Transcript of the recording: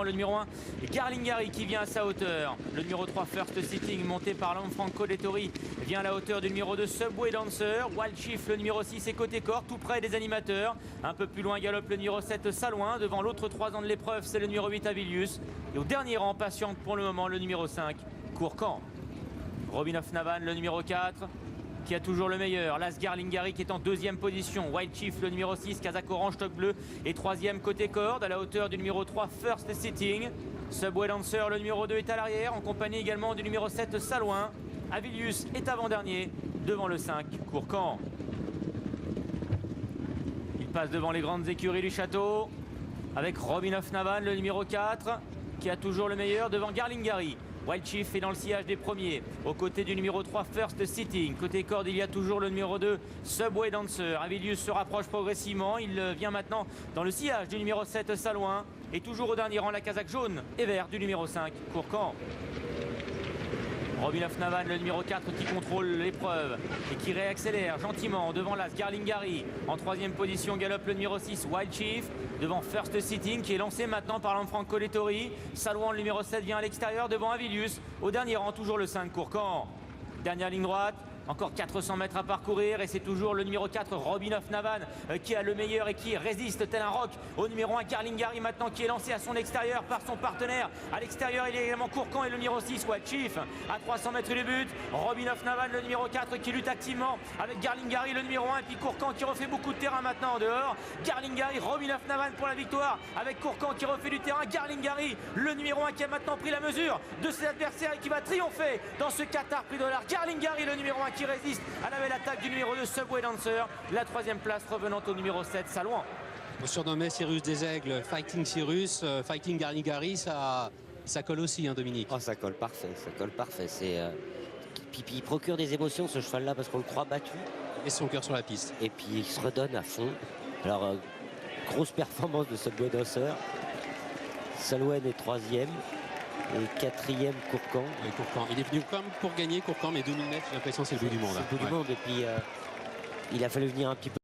Le numéro 1, Garlingari qui vient à sa hauteur. Le numéro 3, First Sitting, monté par Lanfranco Dettori, vient à la hauteur du numéro 2, Subway Dancer. Wild Chief, le numéro 6, est côté corps, tout près des animateurs. Un peu plus loin, galope le numéro 7, Salouin. Devant l'autre 3 ans de l'épreuve, c'est le numéro 8, Avilius. Et au dernier rang, patiente pour le moment, le numéro 5, Courcan. Robin of Navan, le numéro 4, qui a toujours le meilleur. Las Garlingari qui est en deuxième position. Wild Chief, le numéro 6, Kazakh Orange, Toc Bleu, et troisième côté corde, à la hauteur du numéro 3, First Sitting. Subway Dancer, le numéro 2, est à l'arrière, en compagnie également du numéro 7, Salouin. Avilius est avant-dernier, devant le 5, Courcan. Il passe devant les grandes écuries du château, avec Robin of Navan, le numéro 4, qui a toujours le meilleur, devant Garlingari. Wild Chief est dans le sillage des premiers, aux côtés du numéro 3, First Sitting. Côté corde, il y a toujours le numéro 2, Subway Dancer. Avilius se rapproche progressivement, il vient maintenant dans le sillage du numéro 7, Salouin. Et toujours au dernier rang, la casaque jaune et vert du numéro 5, Courcan. Robin of Navan, le numéro 4, qui contrôle l'épreuve et qui réaccélère gentiment devant Las Garlingari. En troisième position, galope le numéro 6, Wild Chief, devant First Sitting, qui est lancé maintenant par Lanfranco Dettori. Salouin, le numéro 7, vient à l'extérieur devant Avilius. Au dernier rang, toujours le 5, Courcan. Dernière ligne droite. Encore 400 mètres à parcourir et c'est toujours le numéro 4, Robin of Navan, qui a le meilleur et qui résiste tel un roc au numéro 1, Garlingari, maintenant qui est lancé à son extérieur par son partenaire. À l'extérieur, il y a également Courcan et le numéro 6, Wild Chief. À 300 mètres du but, Robin of Navan, le numéro 4, qui lutte activement avec Garlingari, le numéro 1, et puis Courcan qui refait beaucoup de terrain maintenant en dehors. Garlingari, Robin of Navan pour la victoire, avec Courcan qui refait du terrain. Garlingari, le numéro 1, qui a maintenant pris la mesure de ses adversaires et qui va triompher dans ce Qatar Prix Dollar. Garlingari, le numéro 1, qui résiste à la belle attaque du numéro 2, Subway Dancer. La troisième place revenant au numéro 7, Salouin. On surnommait Cyrus des Aigles Fighting Cyrus, Fighting Garlingari, ça colle aussi, hein, Dominique. Oh, ça colle parfait, ça colle parfait. Puis il procure des émotions, ce cheval-là, parce qu'on le croit battu. Et son cœur sur la piste. Et puis il se redonne à fond. Alors, grosse performance de Subway Dancer. Salouin est troisième. Et quatrième, Courcan. Oui, Courcan. Il est venu comme pour gagner, Courcan, mais 2000 mètres, j'ai l'impression que c'est le bout du monde. C'est le bout du monde. Et puis il a fallu venir un petit peu